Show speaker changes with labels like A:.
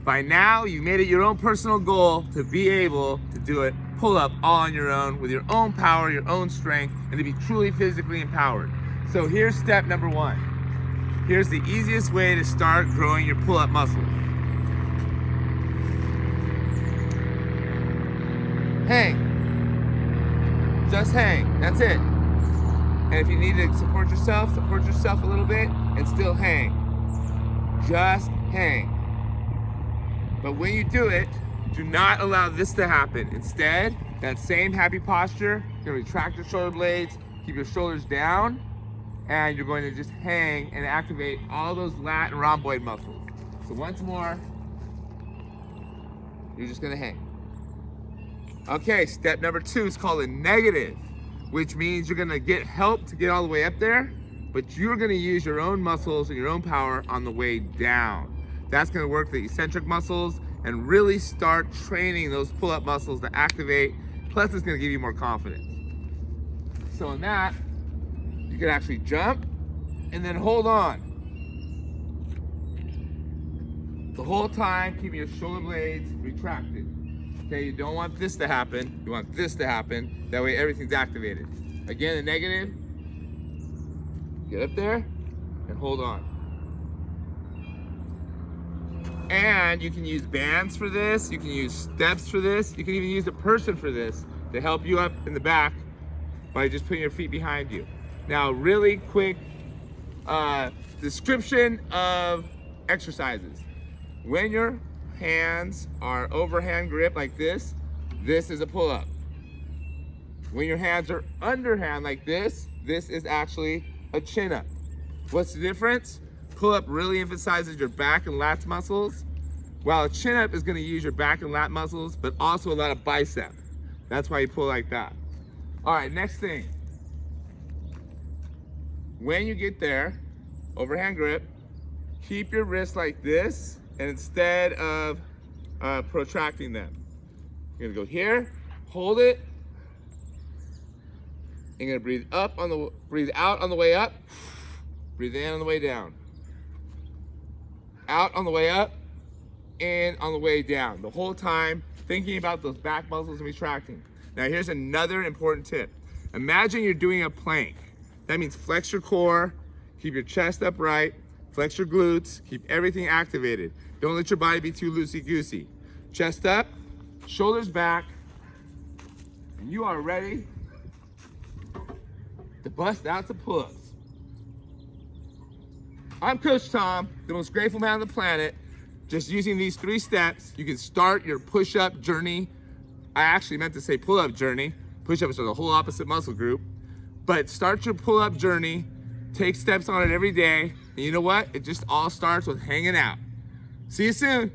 A: By now, you've made it your own personal goal to be able to do it pull-up all on your own with your own power, your own strength, and to be truly physically empowered. So here's step number 1. Here's the easiest way to start growing your pull-up muscles. Hang. Just hang. That's it. And if you need to support yourself a little bit and still hang. Just hang. But when you do it, do not allow this to happen. Instead, that same happy posture, you're going to retract your shoulder blades, keep your shoulders down, and you're going to just hang and activate all those lat and rhomboid muscles. So once more, you're just going to hang. Okay, step number 2 is called a negative, which means you're going to get help to get all the way up there, but you're going to use your own muscles and your own power on the way down. That's going to work the eccentric muscles and really start training those pull-up muscles to activate. Plus, it's going to give you more confidence. So in that, you can actually jump and then hold on. The whole time, keeping your shoulder blades retracted. Okay, you don't want this to happen. You want this to happen. That way everything's activated. Again, the negative. Get up there and hold on. And you can use bands for this. You can use steps for this. You can even use a person for this to help you up in the back by just putting your feet behind you. Now, really quick description of exercises. When your hands are overhand grip like this is a pull-up. When your hands are underhand like this is actually a chin-up. What's the difference? Pull-up really emphasizes your back and lats muscles, while a chin-up is going to use your back and lat muscles, but also a lot of bicep. That's why you pull like that. All right, next thing. When you get there, overhand grip, keep your wrists like this, and instead of protracting them, you're gonna go here, hold it. You're gonna breathe out on the way up, breathe in on the way down. Out on the way up, in on the way down. The whole time thinking about those back muscles and retracting. Now here's another important tip. Imagine you're doing a plank. That means flex your core, keep your chest upright, flex your glutes, keep everything activated. Don't let your body be too loosey-goosey. Chest up, shoulders back, and you are ready to bust out some pull-ups. I'm Coach Tom, the most grateful man on the planet. Just using these 3 steps, you can start your push-up journey. I actually meant to say pull-up journey. Push-ups are the whole opposite muscle group. But start your pull-up journey, take steps on it every day, and you know what? It just all starts with hanging out. See you soon.